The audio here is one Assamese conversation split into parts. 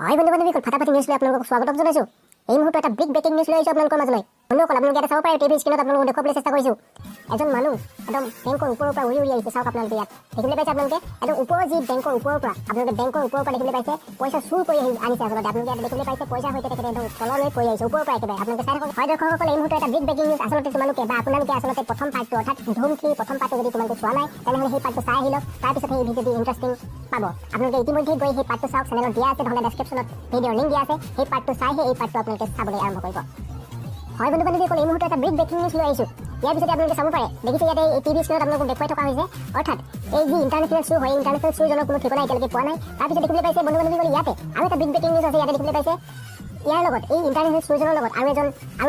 হয় বন্ধু বান্ধৱীসকল, ফাটাফাটি নিউজ লৈ আপোনালোকক স্বাগতম জনাইছোঁ। এই মুহূৰ্তত এটা বিগ ব্ৰেকিং নিউজ লৈ আহিছোঁ আপোনালোকৰ মাজলৈ। বন্ধুসকল, আপোনালোকে এটা চাব পাৰে টিভি স্ক্ৰীণত আপোনালোকক দেখুৱাবলৈ চেষ্টা কৰিছোঁ। এজন মানুহ একদম বেংকৰ ওপৰৰ পৰা উৰি আহিছে। চাওক আপোনালোকে ইয়াত দেখিবলৈ পাইছে। আপোনালোকে একদম ওপৰৰ যি বেংকৰ ওপৰৰ পৰা দেখিবলৈ পাইছে পইচা চুৰ কৰি আনিছে। আচলতে আপোনালোকে ইয়াত দেখিবলৈ পাইছে পইচা সৈতে তেখেতে একদম তললৈ পৰি আহিছে ওপৰৰ পৰা একেবাৰে। আপোনালোকে চাই থাকক। হয় দৰ্শকসকল, এই মুহূৰ্তত এটা বিগ ব্ৰেকিং নিউজ। আচলতে তোমালোকে বা আপোনালোকে আচলতে প্ৰথম পাৰ্টটো অৰ্থাৎ ধুম 3 প্ৰথম পাৰ্টটো যদি তোমালোকে চোৱা নাই তেনেহ'লে সেই পাৰ্টটো চাই আহি লওক। তাৰপিছত সেই ভিডিঅ'টি ইণ্টাৰেষ্টিং পাব। আপোনালোকে ইতিমধ্যে গৈ সেই পাৰ্টটো চাওক। চেনেলত দিয়া আছে, নহ'লে ডেছক্ৰিপশ্যনত ভিডিঅ'ৰ লিংক দিয়া আছে। সেই পাৰ্টটো চাইহে এই পাৰ্টটো আপোনালোকে চাবলৈ আৰম্ভ কৰিব। হয় বন্ধু বান্ধৱীসকল, এই মুহূৰ্তত এটা বিগ ব্ৰেকিং নিউজ লৈ আহিছোঁ। ইয়াৰ পিছতে আপোনালোকে চাব পাৰে, দেখিছে ইয়াতে এই টিভি স্ক্ৰীণত আপোনালোকক দেখুৱাই থকা হৈছে। অৰ্থাৎ এই যি ইণ্টাৰনেশ্যনেল শ্ব' হয়, ইণ্টাৰনেশ্যনেল শ্ব'জনৰ কোনো ঠিকনা এতিয়ালৈকে পোৱা নাই। তাৰপিছত দেখিবলৈ পাইছে বন্ধু বান্ধৱীসকল, ইয়াতে আৰু এটা বিগ ব্ৰেকিং নিউজ আছে। ইয়াতে দেখিবলৈ পাইছে ইয়াৰ লগত এই ইণ্টাৰনেশ্যনেল শ্ব'জনৰ লগত আৰু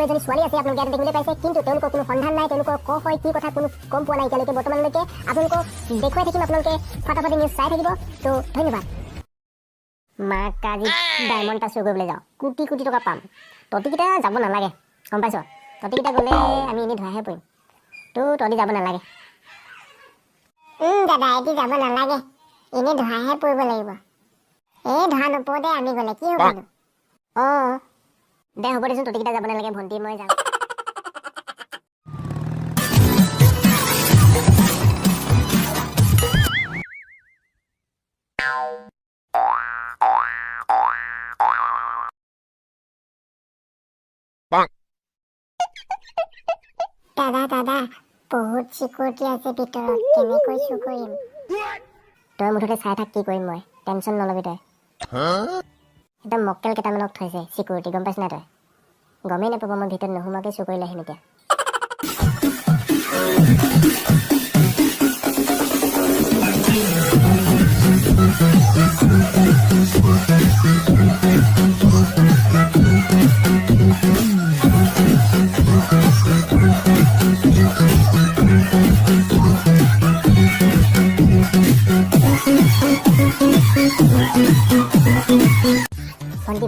এজনী ছোৱালী আছে। আপোনালোকে ইয়াতে দেখিবলৈ পাইছে, কিন্তু তেওঁলোকৰ কোনো সন্ধান নাই। তেওঁলোকৰ ক হয় কি কথা কোনো গম পোৱা নাই এতিয়ালৈকে বৰ্তমানলৈকে। আপোনালোকক দেখুৱাই থাকিম, আপোনালোকে ফাটাফাটি নিউজ চাই থাকিব। তো ধন্যবাদ। মাক আজি ডায়মণ্ড এটা চুৰ কৰিবলৈ যাওঁ, কোটি কোটি টকা পাম। তহঁতিকেইটা যাব নালাগে, গম পাইছ? তহঁতিকেইটা গ'লে আমি এনেই ধৰাহে পৰিম। তো তহঁতি যাব নালাগে। দাদা এটি যাব নালাগে, এনেই ধৰাহে পৰিব লাগিব। এই ধৰা নপৰোঁতে আমি গ'লে কি হ'ব? অঁ দে হ'ব দেচোন, তহঁতিকেইটা যাব নালাগে, ভণ্টি মই যাওঁ। দাদা বহুত চিকিউৰিটি আছে ভিতৰত, কেনেকৈ চুৰ কৰিম? তই মুঠতে চাই থাক, কি কৰিম মই। টেনশ্যন নলবি তই। একদম মক্কেল কেইটামানক থৈছে চিকিউৰিটি, গম পাইছ নাই তই? গমেই নাপাব মই ভিতৰত নোসোমাকৈ চুৰ কৰিলে আহিম এতিয়া।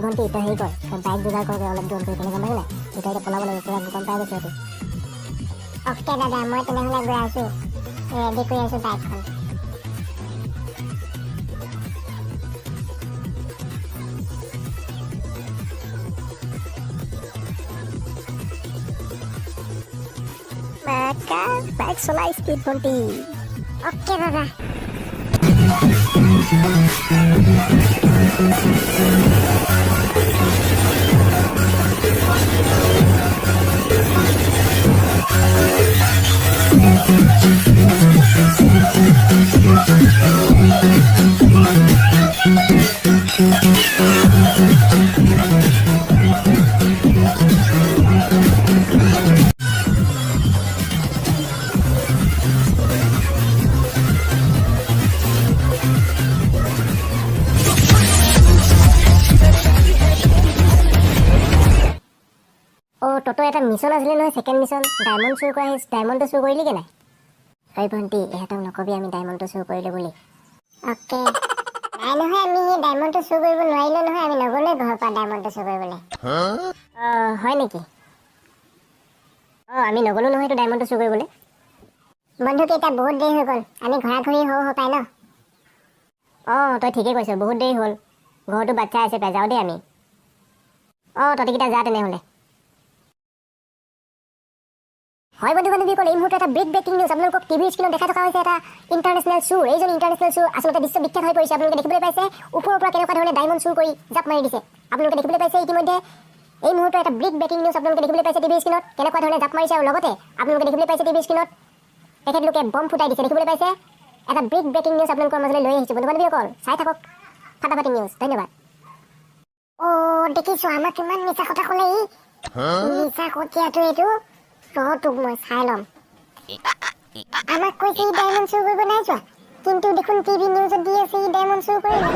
ভণ্টি তই হেৰি কৰ, তই বাইক যোগাৰ কৰগৈ অলপ দূৰ কৰি পেলাই, গম পাইছ নাই? তেতিয়া এতিয়া পলাব লাগিব, পুৰা গম পাই গৈছে সেইটো। অ'কে দাদা, মই তেনেহ'লে গৈ আছোঁ, ৰেডি কৰি আছোঁ বাইকখন। বাইক চলাই স্পীড ভণ্টি। অ'কে দাদা। তহঁতৰ এটা মিছন আছিলে নহয়, ছেকেণ্ড মিছন, ডায়মণ্ড চুৰ কৰা। ডায়মণ্ডটো চুৰ কৰিলিগৈ নাই? এই ভণ্টি ইহঁতক নকবি আমি ডায়মণ্ডটো চুৰ কৰিলোঁ বুলি। অ'কে। নাই নহয়, আমি সেই ডায়মণ্ডটো চুৰ কৰিব নোৱাৰিলোঁ নহয়, আমি নগ'লোৱে ঘৰৰ পৰা ডায়মণ্ডটো চুৰ কৰিবলৈ। হয় নেকি? আমি নগ'লোঁ নহয় এইটো ডায়মণ্ডটো চুৰ কৰিবলৈ। বন্ধুকেইটা বহুত দেৰি হৈ গ'ল, আমি ঘূৰি হওঁ পাই ন? তই ঠিকেই কৈছ, বহুত দেৰি হ'ল। ঘৰটো বাচ্ছা আছে পাই, যাওঁ দেই আমি। তহঁতিকেইটা যা তেনেহ'লে। হয় বন্ধু বান্ধৱীসকল, এই মুহূৰ্তত এটা বিগ ব্ৰেকিং নিউজ। আপোনালোকক টিভি স্ক্ৰীণত দেখাই থকা হৈছে এটা ইণ্টাৰনেশ্যনেল শ্ব'ৰ। এইজন ইণ্টাৰনেশ্যনেল শ্ব'ৰ আচলতে বিশ্ববিখ্যাত হৈ পৰিছে। আপোনালোকে দেখিবলৈ পাইছে ওপৰৰ পৰা কেনেকুৱা ধৰণে ডায়মণ্ড চুৰ কৰি জাপ মাৰি দিছে। আপোনালোকে দেখিবলৈ পাইছে ইতিমধ্যে এই মুহূৰ্তত এটা বিগ ব্ৰেকিং নিউজ। আপোনালোকে দেখিবলৈ পাইছে টিভি স্ক্ৰীণত কেনেকুৱা ধৰণে জাপ মাৰিছে, আৰু লগতে আপোনালোকে দেখিবলৈ পাইছে টিভি স্ক্ৰীণত তেখেতলোকে বম ফুটাই দিছে। দেখিবলৈ পাইছে এটা বিগ ব্ৰেকিং নিউজ আপোনালোকৰ মাজলৈ লৈ আহিছোঁ। বন্ধু বান্ধৱীসকল চাই থাকক ফাটাফাটি নিউজ। ধন্যবাদ। দেখিছোঁ আমাক কিমান মিছা কথা ক'লে ই। মিছা কটিয়াটো এইটো। তোক মই চাই ল'ম। আমাক কৈছে ই ডায়মণ্ড চুৰ কৰিব নাই যোৱা, কিন্তু দেখোন টিভি নিউজত দি আছে ই ডায়মণ্ড চুৰ কৰিলে।